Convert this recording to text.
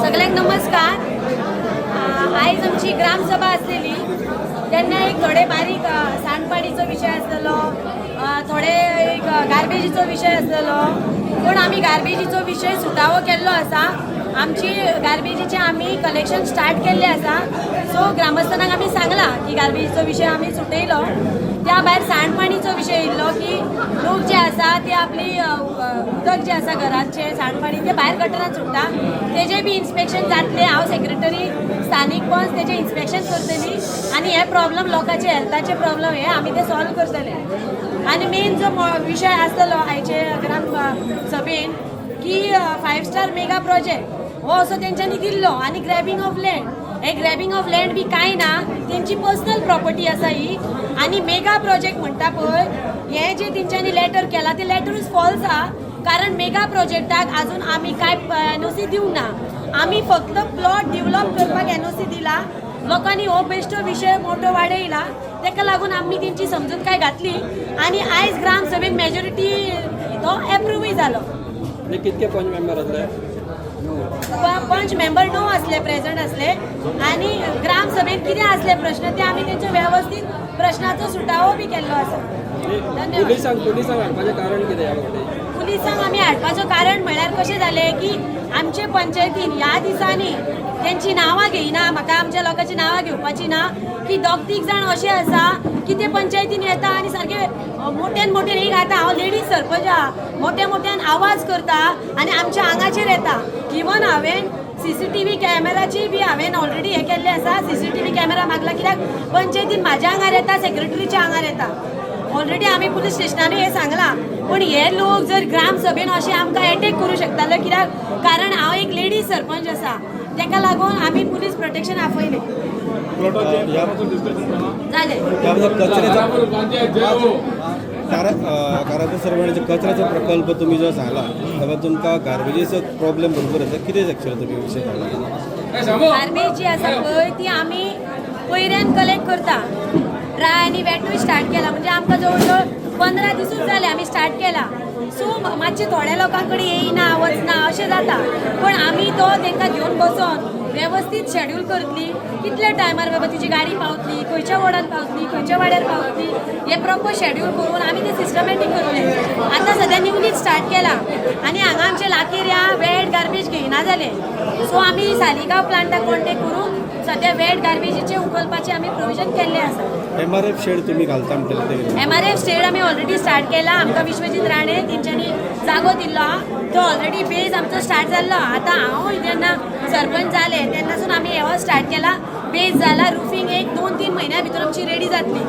सगळ्यांक नमस्कार. आयज आमची ग्रामसभा आसलेली तेन्ना एक थोडे बारीक सांडपाणीचो विशय आसलेलो, थोडे एक गार्बेजीचो विशय आसलेलो, पण आमी गार्बेजीचो विशय सुटावो केल्लो आसा. आमची गार्बेजीचे आमी कलेक्शन स्टार्ट केल्ले आसा. सो ग्रामस्थांक आमी सांगला की गार्बेजीचो विशय आमी सुटयलो. त्या भायर सांडपाणीचो विशय येयल्लो की लोक जे आसा ते आपली उदक जे आसा घरांचे सांडपाणी ते भायर गटरांत सुट्टा. तेजे बी इन्स्पेक्शन जातले. हांव सेक्रेटरी स्थानीक पंच तेजे इन्स्पेक्शन करतली आनी हे प्रॉब्लम लोकांचे हेल्थाचे प्रॉब्लम हे आमी ते सॉल्व करतले. आनी मेन जो विशय आसतलो आयचे ग्राम सभेन की 5 स्टार मेगा प्रोजेक्ट हो असो तेंच्यांनी दिल्लो आनी ग्रॅबिंग ऑफ लँड. हे ग्रॅबिंग ऑफ लँड बी कांय ना, तेंची पर्सनल प्रॉपर्टी आसा ही. आनी मेगा प्रोजेक्ट म्हणटा पळय हे जे तेंच्यांनी लेटर केला ते लेटरूच फॉल्स आहा. कारण मेगा प्रोजेक्टाक आजून आमी कांय NOC दिवंक ना. आमी फक्त प्लॉट डेव्हलप करपाक NOC दिला. लोकांनी हो बेश्टो विशय मोठो वाडयला, तेका लागून आमी तेंची समजूत काय घातली आनी आयज ग्राम सभेन मेजॉरिटी तो एप्रूवय जालो. कितके पंच मेंबर आसले? पंच मेंबर 9 असले, प्रेझेंट असले. आणि ग्राम सभेत कितें असले प्रश्न ते आम्ही त्यांच्या व्यवस्थित प्रश्नाचो सुटावो बी केल्लो आसा. पुलिसांक हाडपाचें कारण कितें? पुलिसांक आमी हाडपाचो कारण म्हळ्यार कशें जालें की आमचे पंचायतीन ह्या दिसांनी त्यांची नांवां घेयना. म्हाका आमच्या लोकांची नांवां घेवपाची ना की 2-3 जाण अशे आसा की ते पंचायतीन येता आनी सारखे मोठ्यान एक आता हांव लेडीज सरपंच आहा, मोठ्यान आवाज करता आनी आमच्या आंगाचेर येता. इवन हांवें CCTV कॅमेराची बी हांवें ऑलरेडी हे केल्ले आसा. CCTV कॅमेरा मागला कित्याक पंचायतीन म्हाज्या आंगार येता, सेक्रेटरीच्या आंगार येता. ऑलरेडी आमी पुलीस स्टेशनानूय हे सांगला. पण हे लोक जर ग्राम सभेन अशें आमकां एटेक करूं शकताले कित्याक कारण हांव एक लेडीज सरपंच आसा. तेका लागून आमी पुलीस प्रोटेक्शन आपयलें. जालें. कारागृह सर्वांचे कचऱ्याचा प्रकल्प तुम्ही जो सांगला तेव्हा तुमका गार्बेजीचो प्रॉब्लेम भरपूर आसा. कितें एक्चुअली तुम्ही विशय सांगला? गार्बेज जी आसा पळय ती आमी पयऱ्यान कलेक्ट करता. ड्राय आनी वेटूय स्टार्ट केला. म्हणजे आमकां जवळ जवळ 15 दिसूच जाले आमी स्टार्ट केला. सो मातशें थोड्या लोकां कडेन येयना वचना अशें जाता. पण आमी तो तांकां घेवन बसोन व्यवस्थित शेड्यूल करतली. कितल्या टायमार बाबा तुजी गाडी पावतली, खंयच्या वॉर्डान पावतली, खंयच्या वाड्यार पावतली, हे प्रॉपर शेड्यूल करून आमी ते सिस्टमॅटीक करतले. आतां सद्या न्यूलीच स्टार्ट केला आनी हांगा आमचे लागीं वेट गार्बेज घेयना जाले. सो आमी सालिगांव प्लांटाक कॉन्टेक्ट करून सद्या वेट गार्बेजीचे उखलपाचे आमी प्रोविजन केल्ले आसा. MRF शेड तुम्ही घालता म्हणटले MRF शेड आमी ऑलरेडी स्टार्ट केला. आमकां विश्वजीत राणे तेंच्यांनी जागो दिल्लो आहा. तो ऑलरेडी बेज आमचो स्टार्ट जाल्लो. आतां हांव जेन्ना सरपंच जाले तेन्नासून आमी हो स्टार्ट केला. बेज जाला. रुफींग एक 2-3 म्हयन्या भितर आमची रेडी जातली.